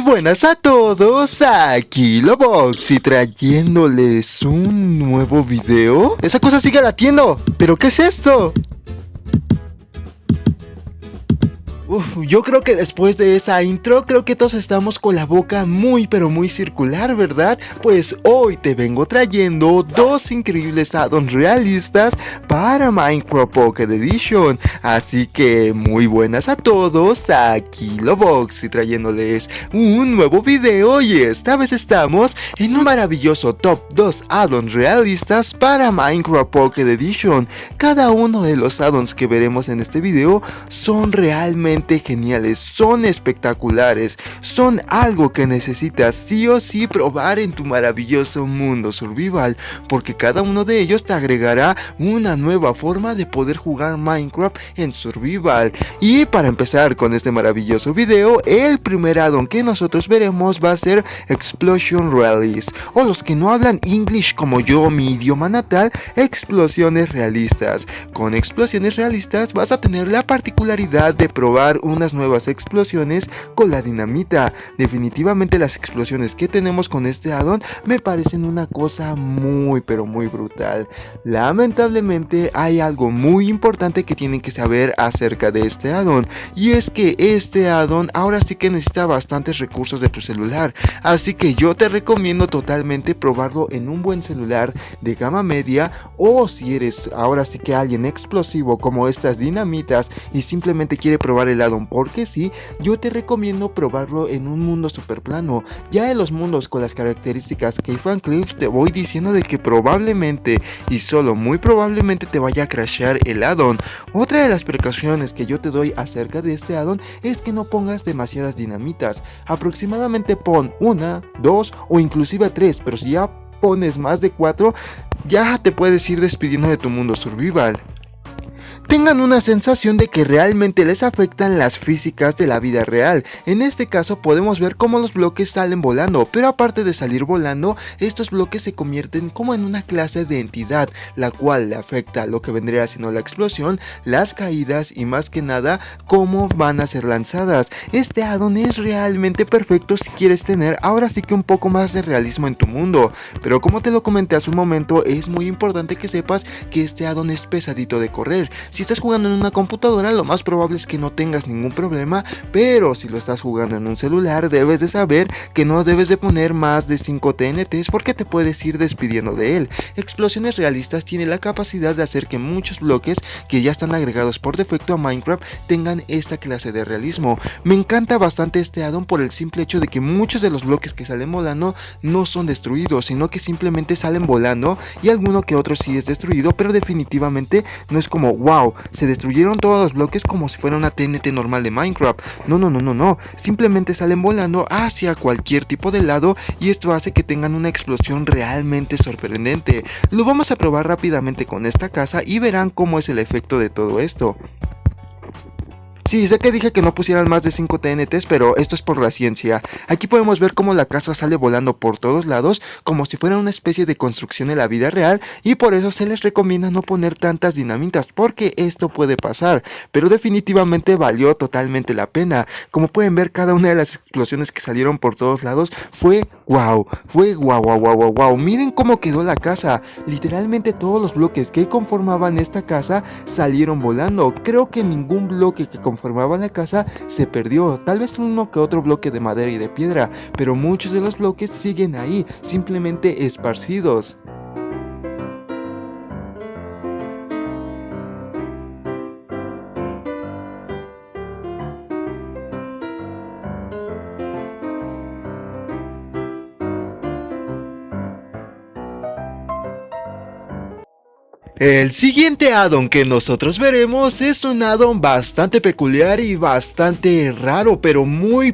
buenas a todos, aquí Lobox y trayéndoles un nuevo video. Esa cosa sigue latiendo, ¿pero qué es esto? Yo creo que después de esa intro, creo que todos estamos con la boca muy pero muy circular, ¿verdad? Pues hoy te vengo trayendo dos increíbles add-ons realistas para Minecraft Pocket Edition. Así que muy buenas a todos, aquí Lobox y trayéndoles un nuevo video. Y esta vez estamos en un maravilloso top 2 add-ons realistas para Minecraft Pocket Edition. Cada uno de los add-ons que veremos en este video son realmente geniales, son espectaculares, son algo que necesitas sí o sí probar en tu maravilloso mundo survival, porque cada uno de ellos te agregará una nueva forma de poder jugar Minecraft en survival. Y para empezar con este maravilloso video, el primer add-on que nosotros veremos va a ser Explosion Rallies, o los que no hablan English como yo, mi idioma natal, explosiones realistas. Con explosiones realistas vas a tener la particularidad de probar unas nuevas explosiones con la dinamita. Definitivamente las explosiones que tenemos con este add-on me parecen una cosa muy pero muy brutal. Lamentablemente hay algo muy importante que tienen que saber acerca de este add-on, y es que este add-on ahora sí que necesita bastantes recursos de tu celular, así que yo te recomiendo totalmente probarlo en un buen celular de gama media, o si eres ahora sí que alguien explosivo como estas dinamitas y simplemente quiere probar el add-on porque sí, yo te recomiendo probarlo en un mundo super plano. Ya en los mundos con las características Cave and Cliff te voy diciendo de que probablemente y solo muy probablemente te vaya a crashear el add-on. Otra de las precauciones que yo te doy acerca de este add-on es que no pongas demasiadas dinamitas. Aproximadamente pon una, dos o inclusive tres, pero si ya pones más de 4 ya te puedes ir despidiendo de tu mundo survival. Tengan una sensación de que realmente les afectan las físicas de la vida real. En este caso podemos ver cómo los bloques salen volando, pero aparte de salir volando, estos bloques se convierten como en una clase de entidad, la cual le afecta a lo que vendría siendo la explosión, las caídas y más que nada cómo van a ser lanzadas. Este add-on es realmente perfecto si quieres tener ahora sí que un poco más de realismo en tu mundo, pero como te lo comenté hace un momento, es muy importante que sepas que este add-on es pesadito de correr. Si estás jugando en una computadora, lo más probable es que no tengas ningún problema, pero si lo estás jugando en un celular, debes de saber que no debes de poner más de 5 TNTs porque te puedes ir despidiendo de él. Explosiones realistas tiene la capacidad de hacer que muchos bloques que ya están agregados por defecto a Minecraft tengan esta clase de realismo. Me encanta bastante este add-on por el simple hecho de que muchos de los bloques que salen volando no son destruidos, sino que simplemente salen volando, y alguno que otro sí es destruido, pero definitivamente no es como wow, se destruyeron todos los bloques como si fuera una TNT normal de Minecraft. No, simplemente salen volando hacia cualquier tipo de lado, y esto hace que tengan una explosión realmente sorprendente. Lo vamos a probar rápidamente con esta casa y verán cómo es el efecto de todo esto. Sí, sé que dije que no pusieran más de 5 TNTs, pero esto es por la ciencia. Aquí podemos ver cómo la casa sale volando por todos lados, como si fuera una especie de construcción en la vida real, y por eso se les recomienda no poner tantas dinamitas, porque esto puede pasar, pero definitivamente valió totalmente la pena. Como pueden ver, cada una de las explosiones que salieron por todos lados fue wow. Miren cómo quedó la casa. Literalmente todos los bloques que conformaban esta casa salieron volando. Creo que ningún bloque que conformaban la casa se perdió, tal vez uno que otro bloque de madera y de piedra, pero muchos de los bloques siguen ahí, simplemente esparcidos. El siguiente add-on que nosotros veremos es un add-on bastante peculiar y bastante raro, pero muy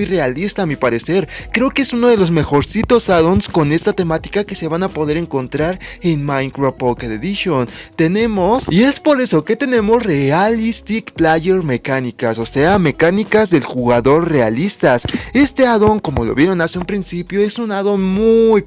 realista a mi parecer. Creo que es uno de los mejorcitos add-ons con esta temática que se van a poder encontrar en Minecraft Pocket Edition. Y es por eso que tenemos Realistic Player Mecánicas, o sea, mecánicas del jugador realistas. Este add-on, como lo vieron hace un principio, es un add-on muy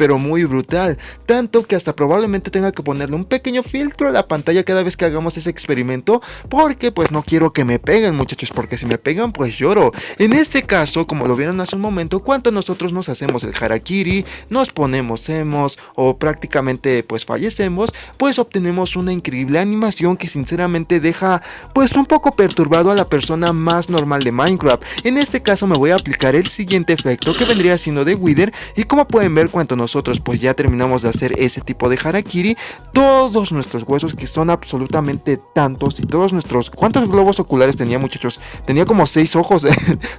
brutal, tanto que hasta probablemente tenga que ponerle un pequeño filtro filtro la pantalla cada vez que hagamos ese experimento, porque pues no quiero que me peguen, muchachos, porque si me pegan pues lloro. En este caso, como lo vieron hace un momento, cuando nosotros nos hacemos el harakiri, nos ponemos emos o prácticamente pues fallecemos, pues obtenemos una increíble animación que sinceramente deja pues un poco perturbado a la persona más normal de Minecraft. En este caso me voy a aplicar el siguiente efecto, que vendría siendo de Wither, y como pueden ver, cuando nosotros pues ya terminamos de hacer ese tipo de harakiri, todos nuestros huesos, que son absolutamente tantos, y todos nuestros... ¿Cuántos globos oculares tenía, muchachos? Tenía como 6 ojos.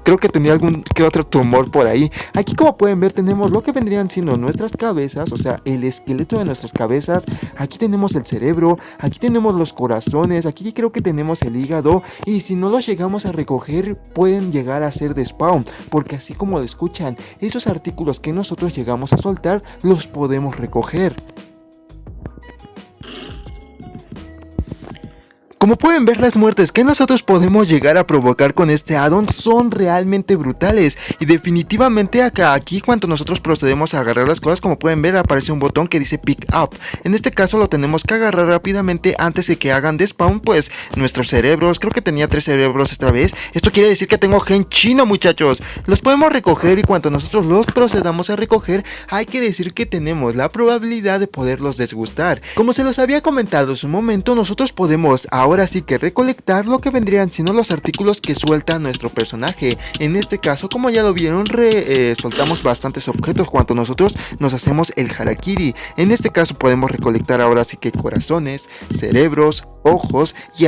Creo que tenía algún que otro tumor por ahí. Aquí, como pueden ver, tenemos lo que vendrían siendo nuestras cabezas, o sea, el esqueleto de nuestras cabezas. Aquí tenemos el cerebro, aquí tenemos los corazones, aquí creo que tenemos el hígado, y si no los llegamos a recoger pueden llegar a ser de spawn, porque así como lo escuchan, esos artículos que nosotros llegamos a soltar los podemos recoger. Como pueden ver, las muertes que nosotros podemos llegar a provocar con este addon son realmente brutales, y definitivamente aquí cuando nosotros procedemos a agarrar las cosas, como pueden ver, aparece un botón que dice pick up. En este caso lo tenemos que agarrar rápidamente antes de que hagan despawn pues nuestros cerebros. Creo que tenía 3 cerebros esta vez. Esto quiere decir que tengo gen chino, muchachos. Los podemos recoger, y cuando nosotros los procedamos a recoger, hay que decir que tenemos la probabilidad de poderlos desgustar. Como se los había comentado hace un momento, nosotros podemos ahora sí que recolectar lo que vendrían siendo los artículos que suelta nuestro personaje. En este caso, como ya lo vieron, soltamos bastantes objetos cuando nosotros nos hacemos el harakiri. En este caso podemos recolectar ahora sí que corazones, cerebros, ojos y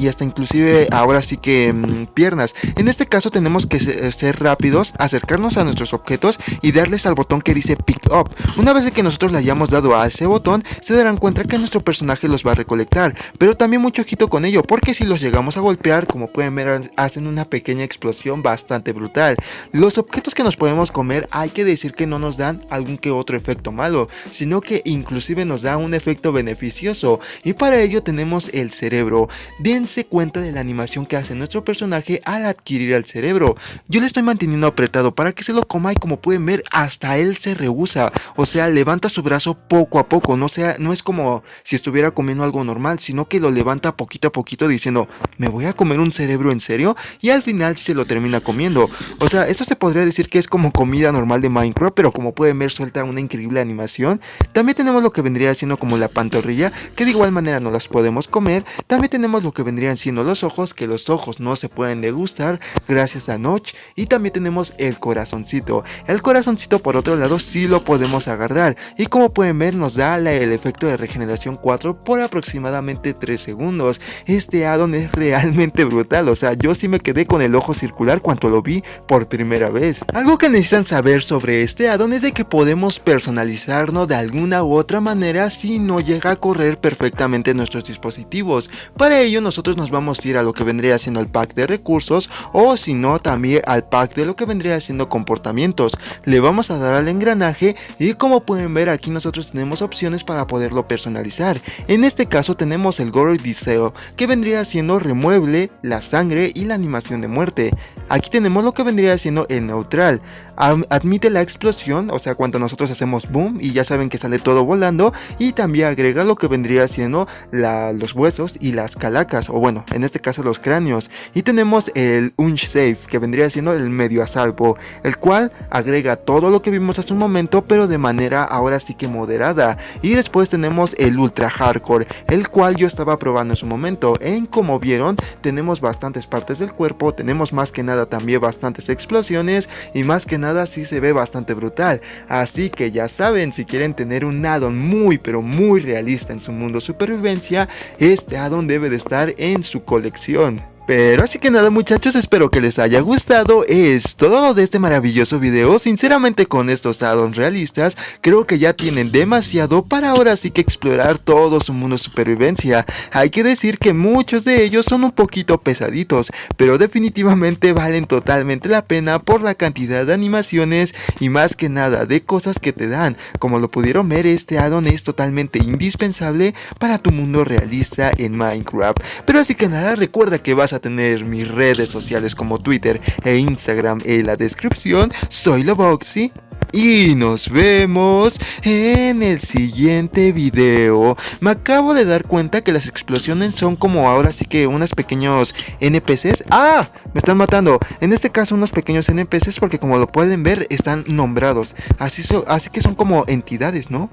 hasta inclusive ahora sí que piernas. En este caso tenemos que ser rápidos, acercarnos a nuestros objetos y darles al botón que dice pick up. Una vez que nosotros le hayamos dado a ese botón, se darán cuenta que nuestro personaje los va a recolectar, pero también mucho ojito con ello, porque si los llegamos a golpear, como pueden ver, hacen una pequeña explosión bastante brutal. Los objetos que nos podemos comer, hay que decir que no nos dan algún que otro efecto malo, sino que inclusive nos da un efecto beneficioso, y para ello tenemos el cerebro. Dense cuenta de la animación que hace nuestro personaje al adquirir el cerebro. Yo le estoy manteniendo apretado para que se lo coma, y como pueden ver, hasta él se rehúsa, o sea, levanta su brazo poco a poco, no es como si estuviera comiendo algo normal, sino que lo levanta poquito a poquito diciendo, ¿me voy a comer un cerebro en serio? Y al final se lo termina comiendo. O sea, esto se podría decir que es como comida normal de Minecraft, pero como pueden ver, suelta una increíble animación. También tenemos lo que vendría siendo como la pantorrilla, que de igual manera no las podemos comer. También tenemos lo que vendrían siendo los ojos, que los ojos no se pueden degustar gracias a Notch. Y también tenemos el corazoncito. El corazoncito, por otro lado, sí lo podemos agarrar, y como pueden ver, nos da el efecto de regeneración 4 por aproximadamente 3 segundos. Este addon es realmente brutal, o sea, yo sí me quedé con el ojo circular cuando lo vi por primera vez. Algo que necesitan saber sobre este addon es de que podemos personalizarlo de alguna u otra manera si no llega a correr perfectamente nuestros dispositivos. Para ello nosotros nos vamos a ir a lo que vendría siendo el pack de recursos, o si no también al pack de lo que vendría siendo comportamientos. Le vamos a dar al engranaje, y como pueden ver, aquí nosotros tenemos opciones para poderlo personalizar. En este caso tenemos el Gory Deseo, que vendría siendo remueble, la sangre y la animación de muerte. Aquí tenemos lo que vendría siendo el neutral, admite la explosión, o sea, cuando nosotros hacemos boom y ya saben que sale todo volando, y también agrega lo que vendría siendo los huesos y las calacas, o bueno, en este caso los cráneos. Y tenemos el Unsafe, que vendría siendo el medio a salvo, el cual agrega todo lo que vimos hace un momento, pero de manera ahora sí que moderada. Y después tenemos el Ultra Hardcore, el cual yo estaba probando en su momento. Como vieron, tenemos bastantes partes del cuerpo, tenemos más que nada también bastantes explosiones, y más que nada sí se ve bastante brutal. Así que ya saben, si quieren tener un addon muy pero muy realista en su mundo supervivencia, este addon debe de estar en su colección. Pero así que nada, muchachos, espero que les haya gustado. Es todo lo de este maravilloso video. Sinceramente, con estos addons realistas, creo que ya tienen demasiado para ahora sí que explorar todo su mundo de supervivencia. Hay que decir que muchos de ellos son un poquito pesaditos, pero definitivamente valen totalmente la pena por la cantidad de animaciones y más que nada de cosas que te dan. Como lo pudieron ver, este addon es totalmente indispensable para tu mundo realista en Minecraft. Pero así que nada, recuerda que vas a tener mis redes sociales como Twitter e Instagram en la descripción. Soy Loboxy y nos vemos en el siguiente video. Me acabo de dar cuenta que las explosiones son como ahora sí que unos pequeños NPCs. ¡Ah! Me están matando. En este caso unos pequeños NPCs porque como lo pueden ver están nombrados. Así que son como entidades, ¿no?